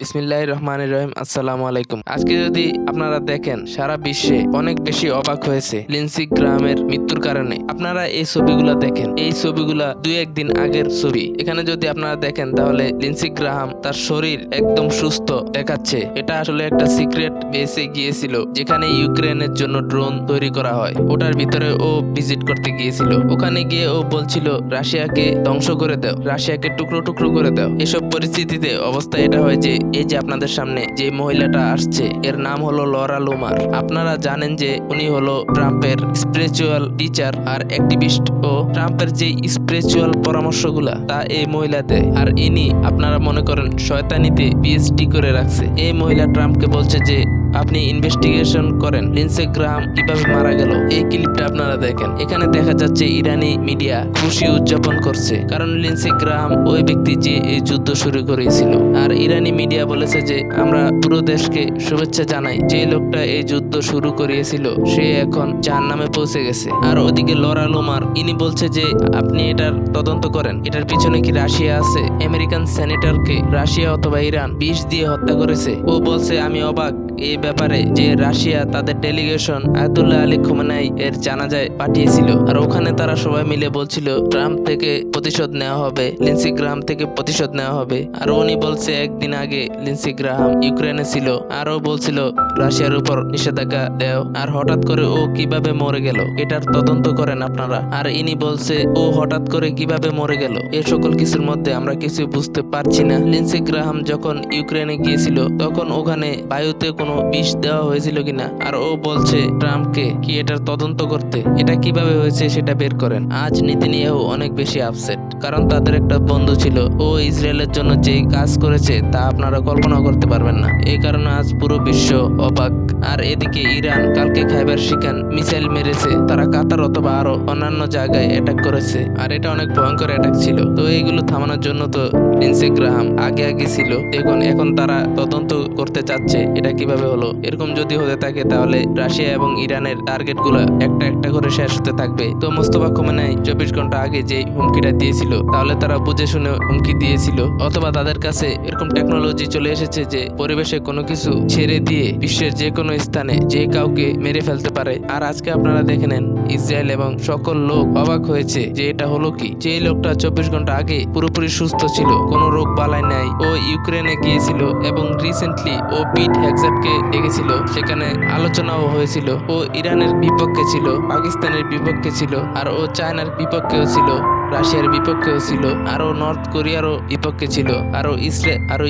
বিসমিল্লাহির রহমানির রহিম। আসসালামু আলাইকুম। আজকে যদি আপনারা দেখেন, সারা বিশ্বে অনেক বেশি অবাক হয়েছে লিন্ডসে গ্রাহামের মৃত্যুর কারণে। আপনারা এই ছবিগুলা দেখেন, এই ছবিগুলা 2-1 দিন আগের ছবি। এখানে যদি আপনারা দেখেন তাহলে লিন্ডসে গ্রাহাম তার শরীর একদম সুস্থ দেখাচ্ছে। এটা আসলে একটা সিক্রেট বেসে গিয়েছিল, যেখানে ইউক্রেনের জন্য ড্রোন তৈরি করা হয়। ওটার ভিতরে ও ভিজিট করতে গিয়েছিল। ওখানে গিয়ে ও বলছিল রাশিয়াকে ধ্বংস করে দাও, রাশিয়াকে টুকরো টুকরো করে দাও। এসব পরিস্থিতিতে অবস্থা এটা হয় যে এই যে আপনাদের সামনে যে মহিলাটা আসছে, এর নাম হলো লরা লুমার। আপনারা জানেন যে উনি হলো ট্রাম্পের স্পিরিচুয়াল টিচার আর অ্যাক্টিভিস্ট, ও ট্রাম্পের যে স্পিরিচুয়াল পরামর্শগুলা তা এই মহিলা দেয়। আর ইনি আপনারা মনে করেন শয়তানিতে পিএইচডি করে রাখছে। এই মহিলা ট্রাম্পকে বলছে যে আপনি ইনভেস্টিগেশন করেন লিন্ডসে গ্রাহাম কিভাবে মারা গেল। এই ক্লিপটা আপনারা দেখেন। এখানে দেখা যাচ্ছে ইরানি মিডিয়া খুশি উদযাপন করছে, কারণ লিন্ডসে গ্রাহাম ওই ব্যক্তি যে এই যুদ্ধ শুরু করেছিল। আর ইরানি মিডিয়া বলেছে যে আমরা পুরো দেশকে শুভেচ্ছা জানাই, যে লোকটা এই যুদ্ধ শুরু করিয়েছিল সে এখন জাহান্নামে পৌঁছে গেছে। আর ওদিকে লরা লুমার ইনি বলছে যে আপনি এটার তদন্ত করেন, এটার পিছনে কি রাশিয়া আছে। আমেরিকান সেনেটরকে রাশিয়া অথবা ইরান বিষ দিয়ে হত্যা করেছে। ও বলছে আমি অবাক এই ব্যাপারে যে রাশিয়া তাদের ডেলিগেশন আয়াতুল্লাহ আলী খোমেনাই এর জানাজায় পাঠিয়েছিল। আর ওখানে তারা সবাই মিলে বলছিল ট্রাম্প থেকে প্রতিশোধ নেওয়া হবে, লিন্ডসে গ্রাহাম থেকে প্রতিশোধ নেওয়া হবে। আর উনি বলছে একদিন আগে লিন্ডসে গ্রাহাম ইউক্রেনে ছিল, আরও বলছিল রাশিয়ার উপর নিষেধাজ্ঞা দেও। আর হঠাৎ করে ও কিভাবে মরে গেল এটার তদন্ত করেন আপনারা। আর ইনি বলছে ও হঠাৎ করে কিভাবে মরে গেল। এই সকল কিছুর মধ্যে আমরা কিছু বুঝতে পারছি না। লিন্ডসে গ্রাহাম যখন ইউক্রেনে গিয়েছিল তখন ওখানে বায়ুতে কোনো বিষ দেওয়া হয়েছিল কিনা। আর ও বলছে ট্রাম্পকে কি এটার তদন্ত করতে, এটা কিভাবে হয়েছে সেটা বের করেন। আজ নেতানিয়াহু অনেক বেশি আপসেট, কারণ তাদের একটা বন্ধু ছিল, ও ইসরায়েলের জন্য যে কাজ করেছে তা আপনারা কল্পনা করতে পারবেন না। এই কারণে আজ পুরো বিশ্ব অবাক। আর এদিকে ইরান কালকে খাইবার শিখান মিসাইল মেরেছে, তারা কাতার অথবা আরো অন্যান্য জায়গায় অ্যাটাক করেছে। আর এটা অনেক ভয়ঙ্কর অ্যাটাক ছিল। তো এইগুলো থামানোর জন্য তো লিন্ডসে গ্রাহাম আগে ছিল। এখন তারা তদন্ত করতে চাচ্ছে এটা কিভাবে হলো। এরকম যদি হতে থাকে তাহলে রাশিয়া এবং ইরানের টার্গেট গুলা একটা একটা করে শেষ হতে থাকবে। তো মোস্তফা খোমেনি 24 ঘন্টা আগে যে হুমকিটা দিয়েছিল, তাহলে তারা বুঝে শুনে হুমকি দিয়েছিল, অথবা তাদের কাছে এরকম টেকনোলজি চলে এসেছে যে পরিবেশে কোনো কিছু ছেড়ে দিয়ে বিশ্বের যে কোনো স্থানে যে কাউকে মেরে ফেলতে পারে। আর আজকে আপনারা দেখে নেন ইসরায়েল এবং সকল লোক অবাক হয়েছে যে এটা হলো কি, যে লোকটা 24 ঘন্টা আগে পুরোপুরি সুস্থ ছিল, কোনো রোগ বালাই নাই, ও ইউক্রেনে গিয়েছিল এবং রিসেন্টলি ও পিট হেগসেটকে ডেকেছিল, সেখানে আলোচনাও হয়েছিল। ও ইরানের বিপক্ষে ছিল, পাকিস্তানের বিপক্ষে ছিল, আর ও চায়নার বিপক্ষেও ছিল, রাশিয়ার বিপক্ষেও ছিল, আরো নর্থ কোরিয়ারও বিপক্ষে ছিল, আরো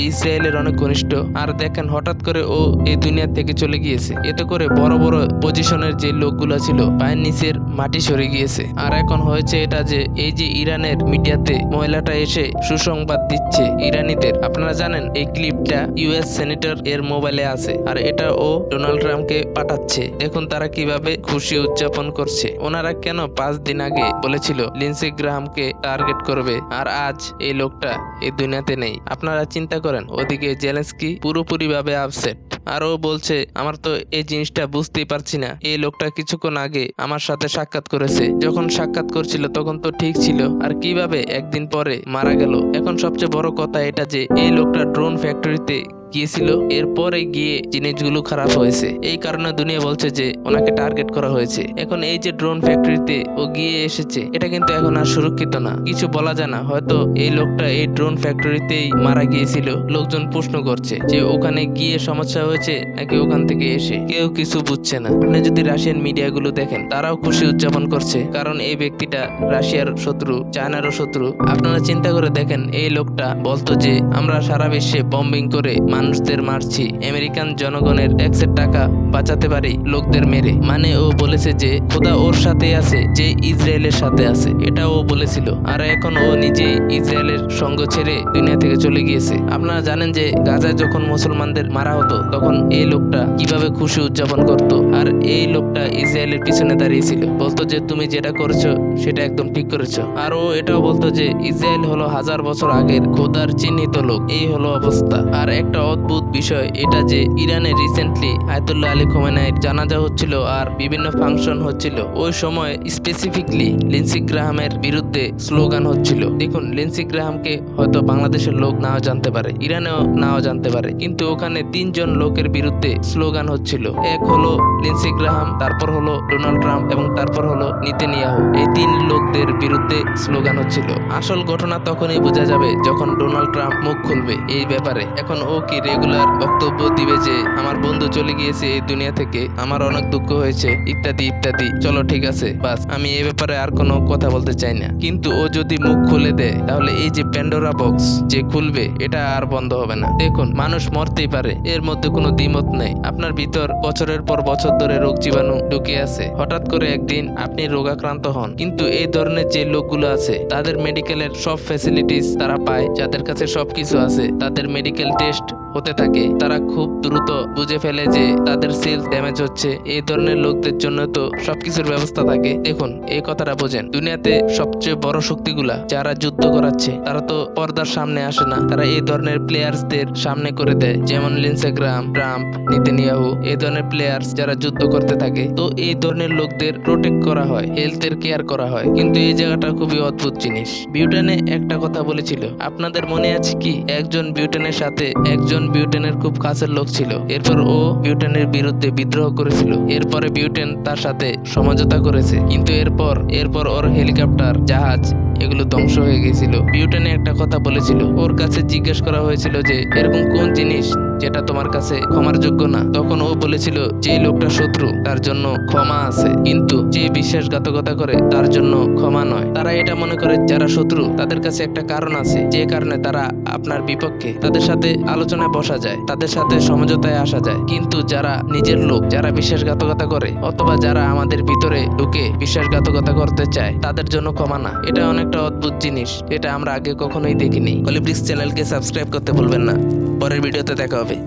ইসরায়েলের অনেক ঘনিষ্ঠ। আর দেখেন হঠাৎ করে ও এই দুনিয়া থেকে চলে গিয়েছে। এতে করে বড় বড় পজিশনের যে লোকগুলো ছিল পায়ের নিচের মাটি সরে গিয়েছে। আর এখন হয়েছে এটা যে এই যে ইরানের মিডিয়াতে মহিলাটা এসে সুসংবাদ দিচ্ছে ইরানিদের। আপনারা জানেন এই ক্লিপটা ইউএস সেনেটর এর মোবাইলে আছে, আর এটা ও ডোনাল্ড ট্রাম্পকে পাঠাচ্ছে। দেখুন তারা কিভাবে খুশি উদযাপন করছে। ওনারা কেন 5 দিন আগে বলেছিল লিন্ডসে গ্রাহামকে টার্গেট করবে, আর আজ এই লোকটা এই দুনিয়াতে নেই। আপনারা চিন্তা করেন। ওদিকে জেলেন্সকি পুরোপুরি ভাবে আপসেট। আর ও বলছে আমার তো এই জিনিসটা বুঝতেই পারছি না, এই লোকটা কিছুক্ষণ আগে আমার সাথে সাক্ষাৎ করেছে, যখন সাক্ষাৎ করছিল তখন তো ঠিক ছিল, আর কিভাবে একদিন পরে মারা গেল। এখন সবচেয়ে বড় কথা এটা যে এই লোকটা ড্রোন ফ্যাক্টরিতে গিয়েছিল, এরপরে গিয়ে জিনিসগুলো খারাপ হয়েছে। এই কারণে দুনিয়া বলছে যে ওনাকে টার্গেট করা হয়েছে। এখন এই যে ড্রোন ফ্যাক্টরিতে ও গিয়ে এসেছে, এটা কিন্তু এখন আর সুরক্ষিত না, কিছু বলা যায় না। হয়তো এই লোকটা এই ড্রোন ফ্যাক্টরিতেই মারা গিয়েছিল। লোকজন প্রশ্ন করছে যে ওখানে গিয়ে সমস্যা হয়েছে নাকি ওখান থেকে এসে, কেউ কিছু বুঝছে না। আপনি যদি রাশিয়ান মিডিয়াগুলো দেখেন, তারাও খুশি উদযাপন করছে, কারণ এই ব্যক্তিটা রাশিয়ার শত্রু, চায়নারও শত্রু। আপনারা চিন্তা করে দেখেন, এই লোকটা বলতো যে আমরা সারা বিশ্বে বম্বিং করে মানুষদের মারছি, আমেরিকান জনগণের ট্যাক্সের টাকা বাঁচাতে পারি লোকদের মেরে। মানে ও বলেছে যে খোদা ওর সাথে আছে, যে ইসরায়েলের সাথে আছে, এটা ও বলেছিল। আর এখন ও নিজে ইসরায়েলের সঙ্গ ছেড়ে দুনিয়া থেকে চলে গিয়েছে। আপনারা জানেন যে গাজায় যখন মুসলমানদের মারা হতো তখন এই লোকটা কিভাবে খুশি উদযাপন করত। আর এই লোকটা ইসরায়েলের পিছনে দাঁড়িয়েছিল, বলতো যে তুমি যেটা করেছো সেটা একদম ঠিক করেছো। আর ও এটাও বলতো যে ইসরায়েল হলো 1000 বছর আগের খোদার চিহ্নিত লোক। এই হলো অবস্থা। আর একটা অদ্ভুত বিষয় এটা যে ইরানে রিসেন্টলি আয়াতুল্লাহ আলী খোমেনির জানাজা হচ্ছিল আর বিভিন্ন ফাংশন হচ্ছিল। ওই সময় স্পেসিফিকলি লিন্ডসে গ্রাহামের বিরুদ্ধে স্লোগান হচ্ছিল। দেখুন, লিন্ডসে গ্রাহামকে হয়তো বাংলাদেশের লোক নাও জানতে পারে, ইরানেও নাও জানতে পারে, কিন্তু ওখানে 3 জন লোকের বিরুদ্ধে স্লোগান হচ্ছিল। এক হলো লিন্ডসে গ্রাহাম, তারপর হলো ডোনাল্ড ট্রাম্প এবং তারপর হলো নেতানিয়াহু। এই 3 লোকদের বিরুদ্ধে স্লোগান হচ্ছিল। আসল ঘটনা তখনই বোঝা যাবে যখন ডোনাল্ড ট্রাম্প মুখ খুলবে এই ব্যাপারে। এখন ও কি রেগুলার বক্তব্য দিবে যে আমার বন্ধু চলে গিয়েছে এই দুনিয়া থেকে, আমার অনেক দুঃখ হয়েছে, ইত্যাদি ইত্যাদি। চলো ঠিক আছে, বাস, আমি এই ব্যাপারে আর কোনো কথা বলতে চাই না। কিন্তু ও যদি মুখ খুলে দেয় তাহলে এই যে প্যান্ডোরা বক্স যে খুলবে এটা আর বন্ধ হবে না। দেখুন, মানুষ মরতেই পারে, এর মধ্যে কোনো দ্বিমত নেই। আপনার ভিতর বছরের পর বছর ধরে রোগ জীবাণু ঢুকে আছে, হঠাৎ করে একদিন আপনি রোগাক্রান্ত হন। কিন্তু এই ধরনের যে লোকগুলো আছে তাদের মেডিকেলের সব ফ্যাসিলিটিস তারা পায়, যাদের কাছে সবকিছু আছে, তাদের মেডিকেল টেস্ট হতে থাকে, তারা খুব দ্রুত বুঝে ফেলে যে তাদের সেলস ড্যামেজ হচ্ছে। এই ধরনের লোকদের জন্য তো সবকিছুর ব্যবস্থা থাকে। দেখুন, এই কথাটা বোঝেন, দুনিয়াতে সবচেয়ে বড় শক্তিগুলা যারা যুদ্ধ করাচ্ছে তারা তো পর্দার সামনে আসে না, তারা এই ধরনের প্লেয়ার্সদের সামনে করে দেয়। যেমন লিন্ডসে গ্রাহাম, ট্রাম্প, নেতানিয়াহু, এই ধরনের প্লেয়ার্স যারা যুদ্ধ করতে থাকে, তো এই ধরনের লোকদের প্রোটেক্ট করা হয়, হেলথের কেয়ার করা হয়। কিন্তু এই জায়গাটা খুবই অদ্ভুত জিনিস। বিউটেনে একটা কথা বলেছিল, আপনাদের মনে আছে কি? একজন বিউটেনের সাথে একজন বিউটেনের খুব কাছের লোক ছিল, এরপর ও বিউটেনের বিরুদ্ধে বিদ্রোহ করেছিল। এরপরে বিউটেন তার সাথে সমঝোতা করেছে, কিন্তু এরপর ওর হেলিকপ্টার, জাহাজ এগুলো ধ্বংস হয়ে গেছিল। বিউটেনে একটা কথা বলেছিল, ওর কাছে জিজ্ঞেস করা হয়েছিল যে এরকম কোন জিনিস যেটা তোমার কাছে ক্ষমার যোগ্য না? তখন ও বলেছিল যে লোকটা শত্রু তার জন্য ক্ষমা আছে, কিন্তু যে বিশ্বাসঘাতকতা করে তার জন্য ক্ষমা নয়। তারা এটা মনে করে যারা শত্রু তাদের কাছে একটা কারণ আছে, যে কারণে তারা আপনার বিপক্ষে, তাদের সাথে আলোচনায় বসা যায়, তাদের সাথে সমঝোতায় আসা যায়। কিন্তু যারা নিজের লোক, যারা বিশ্বাসঘাতকতা করে অথবা যারা আমাদের ভিতরে ঢুকে বিশ্বাসঘাতকতা করতে চায়, তাদের জন্য ক্ষমা না। এটা অনেকটা অদ্ভুত জিনিস, এটা আমরা আগে কখনোই দেখিনি। কলিব্রিক্স চ্যানেলকে সাবস্ক্রাইব করতে ভুলবেন না। পরের ভিডিওতে দেখা হবে।